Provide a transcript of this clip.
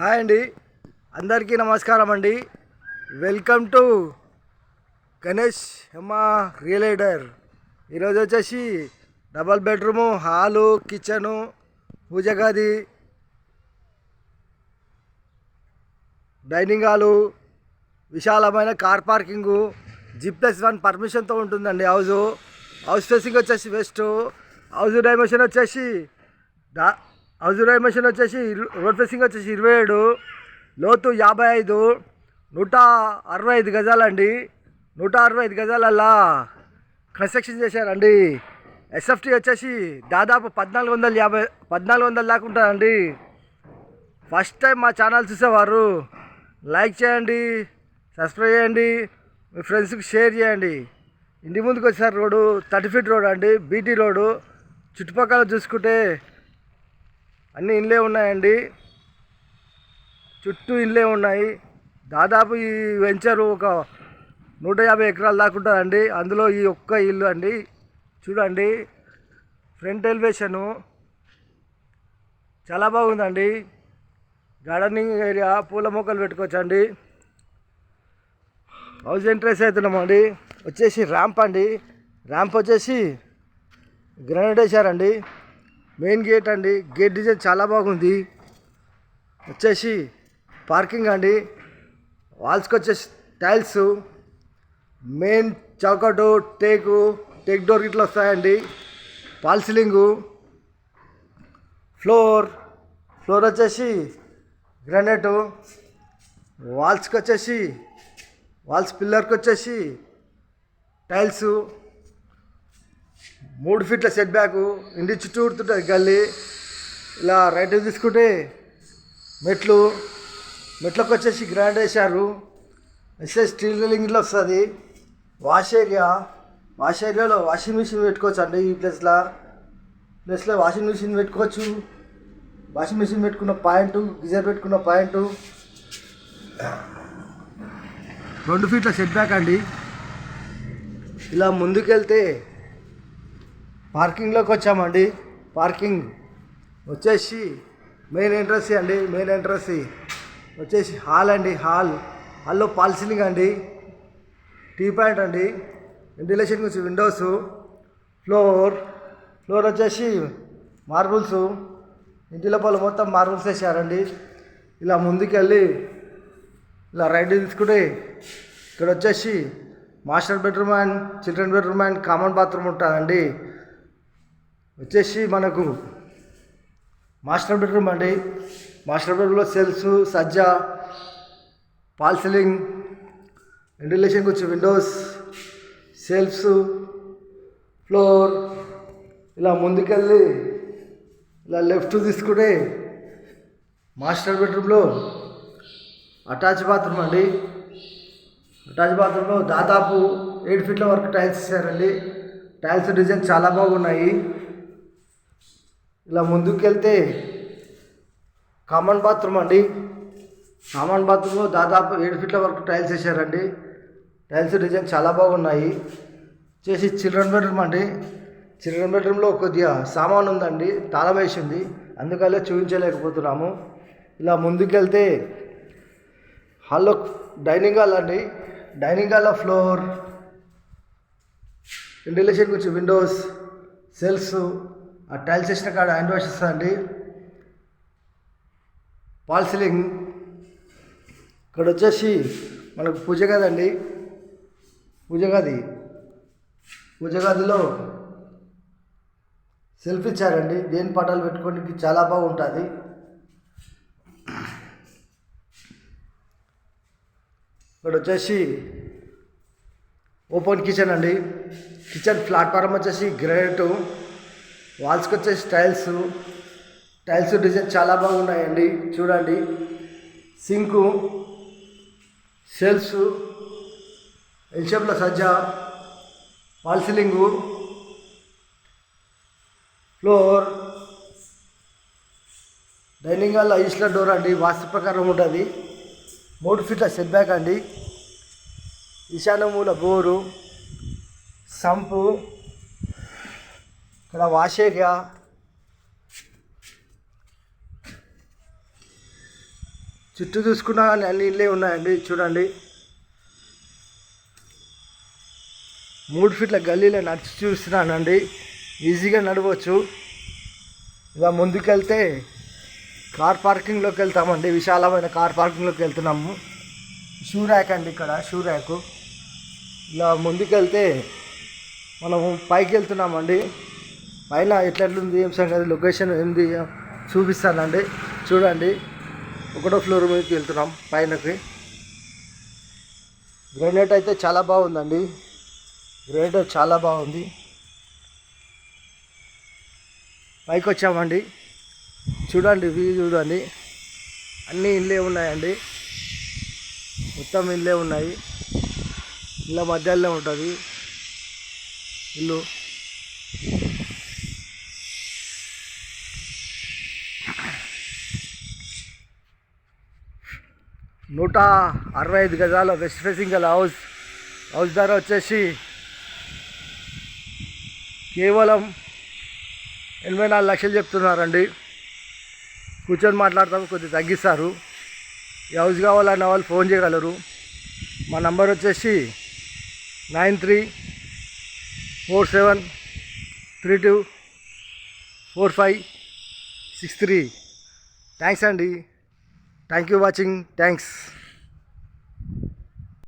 Hi అండి, అందరికీ నమస్కారం అండి. Welcome to Ganesh Hemma real estate. ఈరోజు వచ్చేసి డబల్ బెడ్రూము, హాలు, కిచెను, పూజ గది, డైనింగ్ హాలు, విశాలమైన కార్ పార్కింగు, G+1 పర్మిషన్తో ఉంటుందండి. హౌస్ ఫేసింగ్ వచ్చేసి వెస్ట్, హౌస్ డైమెన్షన్ వచ్చేసి రోడ్ ఫేసింగ్ వచ్చేసి 27, లోతు 55, 165 గజాలండి. 165 గజాలల్లా కన్స్ట్రక్షన్ చేశారండి. ఎస్ఎఫ్టీ వచ్చేసి దాదాపు 1400 దాకా ఉంటుందండి. ఫస్ట్ టైం మా ఛానల్ చూసేవారు లైక్ చేయండి, సబ్స్క్రైబ్ చేయండి, మీ ఫ్రెండ్స్కి షేర్ చేయండి. ఇంటి ముందుకు వచ్చారు రోడ్డు 30 ఫీట్ రోడ్ అండి, బీటీ రోడ్డు. చుట్టుపక్కల చూసుకుంటే అన్ని ఇండ్లే ఉన్నాయండి, చుట్టూ ఇండ్లే ఉన్నాయి. దాదాపు ఈ వెంచరు ఒక 150 ఎకరాల దాకా ఉంటుందండి. అందులో ఈ ఒక్క ఇల్లు అండి. చూడండి, ఫ్రంట్ ఎలివేషను చాలా బాగుందండి. గార్డెనింగ్ ఏరియా, పూల మొక్కలు పెట్టుకోవచ్చండి. హౌస్ ఎంట్రెన్స్ అవుతున్నామండి. వచ్చేసి ర్యాంప్ అండి. ర్యాంప్ వచ్చేసి గ్రానైట్ వేశారండి. మెయిన్ గేట్ అండి. గేట్ డిజైన్ చాలా బాగుంది. వచ్చేసి పార్కింగ్ అండి. వాల్స్కి వచ్చేసి టైల్స్, మెయిన్ చౌకటు టేక్ డోర్ ఇట్లా వస్తాయండి. ఫాల్ సీలింగు, ఫ్లోర్ వచ్చేసి గ్రానైట్. వాల్స్ పిల్లర్కి వచ్చేసి టైల్స్, 3 ఫీట్ల సెట్ బ్యాక్. ఇంటి చుట్టూ ఉడుతుంటుంది గల్లీ. ఇలా రైట్ తీసుకుంటే మెట్లకు వచ్చేసి గ్రాండ్ వేశారు. స్టీల్ రైలింగ్లో వస్తుంది. వాష్ ఏరియాలో వాషింగ్ మిషన్ పెట్టుకోవచ్చు అండి. ఈ ప్లేస్లో వాషింగ్ మిషన్ పెట్టుకోవచ్చు. వాషింగ్ మిషన్ పెట్టుకున్న పాయింట్, గీజర్ పెట్టుకున్న పాయింట్, 2 ఫీట్ల సెట్ బ్యాక్ అండి. ఇలా ముందుకెళ్తే పార్కింగ్లోకి వచ్చామండి. పార్కింగ్ వచ్చేసి మెయిన్ ఎంట్రన్స్ అండి. మెయిన్ ఎంట్రన్స్ వచ్చేసి హాల్ అండి. హాల్లో ఫాల్ సీలింగ్ అండి. టీ పాయింట్ అండి. వెంటిలేషన్ గురించి విండోస్, ఫ్లోర్ వచ్చేసి మార్బుల్స్. ఇంటి లోపల మొత్తం మార్బుల్స్ వేసారండి. ఇలా ముందుకెళ్ళి ఇలా రైట్ తీసుకుంటే ఇక్కడ వచ్చేసి master bedroom and children bedroom and common bathroom ఉంటుందండి. వచ్చేసి మనకు మాస్టర్ బెడ్రూమ్ అండి. మాస్టర్ బెడ్రూమ్లో సెల్స్, సజ్జా, ఫాల్ సీలింగ్, వెంటిలేషన్ వచ్చి విండోస్, సెల్ఫ్స్, ఫ్లోర్. ఇలా ముందుకెళ్ళి ఇలా లెఫ్ట్ తీసుకుంటే మాస్టర్ బెడ్రూమ్లో అటాచ్ బాత్రూమ్ అండి. అటాచ్ బాత్రూంలో దాదాపు 8 ఫీట్ల వరకు టైల్స్ ఇచ్చారండి. టైల్స్ డిజైన్ చాలా బాగున్నాయి. ఇలా ముందుకెళ్తే కామన్ బాత్రూమ్ అండి. కామన్ బాత్రూంలో దాదాపు 7 ఫీట్ల వరకు టైల్స్ వేసారండి. టైల్స్ డిజైన్ చాలా బాగున్నాయి. చేసి చిల్డ్రన్ బెడ్రూమ్ అండి. చిల్డ్రన్ బెడ్రూమ్లో కొద్దిగా సామాన్ ఉందండి, తాళం వేసింది, అందుకనే చూపించలేకపోతున్నాము. ఇలా ముందుకెళ్తే హాల్లో డైనింగ్ హాల్ అండి. డైనింగ్ హాల్లో ఫ్లోర్, వెంటిలేషన్ గురించి విండోస్, సెల్స్, ఆ టైల్స్ వేసిన కాడ హ్యాండ్ వాష్ ఇస్తుందండి. Fall ceiling. ఇక్కడ వచ్చేసి మనకు పూజ గది అండి. పూజ గదిలో సెల్ఫ్ ఇచ్చారండి. దేని పటాలు పెట్టుకోవడానికి చాలా బాగుంటుంది. ఇక్కడ వచ్చేసి ఓపెన్ కిచెన్ అండి. కిచెన్ ప్లాట్ఫారం వచ్చేసి గ్రానైట్. వాల్స్కి వచ్చేసి టైల్స్ డిజైన్ చాలా బాగున్నాయండి. చూడండి, సింకు, షెల్ఫ్స్, ఎల్ షేప్లో సజ్జా, ఫాల్ సీలింగు, ఫ్లోర్. డైనింగ్ హాల్లో ఈస్టర్ డోర్ అండి. వాస్తు ప్రకారం ఉంటుంది. 3 ఫీట్ల సెట్ బ్యాక్ అండి. ఈశాన్య మూల బోరు, సంపు, ఇక్కడ వాష్ ఏరియా, చుట్టూ చూసుకున్నా కానీ అన్ని ఇళ్ళే ఉన్నాయండి. చూడండి 3 ఫీట్ల గల్లీలో నడిచి చూస్తున్నానండి. ఈజీగా నడవచ్చు. ఇలా ముందుకెళ్తే కార్ పార్కింగ్లోకి వెళ్తామండి. విశాలమైన కార్ పార్కింగ్లోకి వెళ్తున్నాము. షూ ర్యాక్ అండి, ఇక్కడ షూ ర్యాకు. ఇలా ముందుకెళ్తే మనము పైకి వెళ్తున్నామండి. పైన ఎట్లెట్లుంది ఏం సంగతి లొకేషన్ ఏంది చూపిస్తానండి. చూడండి 1వ ఫ్లోర్ మీదకి వెళ్తున్నాం పైనకి. గ్రానైట్ అయితే చాలా బాగుందండి. గ్రానైట్ చాలా బాగుంది. పైకి వచ్చామండి. చూడండి వ్యూ చూడండి. అన్నీ ఇళ్ళే ఉన్నాయండి. మొత్తం ఇళ్ళే ఉన్నాయి. ఇళ్ళ మధ్యలో ఉంటుంది ఇల్లు. 165 గజాల వెస్ట్ ఫేసింగ్ గల హౌస్ ధర వచ్చేసి కేవలం 84 లక్షలు చెప్తున్నారండి. కూర్చొని మాట్లాడతాము, కొద్దిగా తగ్గిస్తారు. ఈ హౌస్ కావాలన్న వాళ్ళు ఫోన్ చేయగలరు. మా నంబర్ వచ్చేసి 9347324563. థ్యాంక్స్ అండి. Thank you watching. థ్యాంక్స్.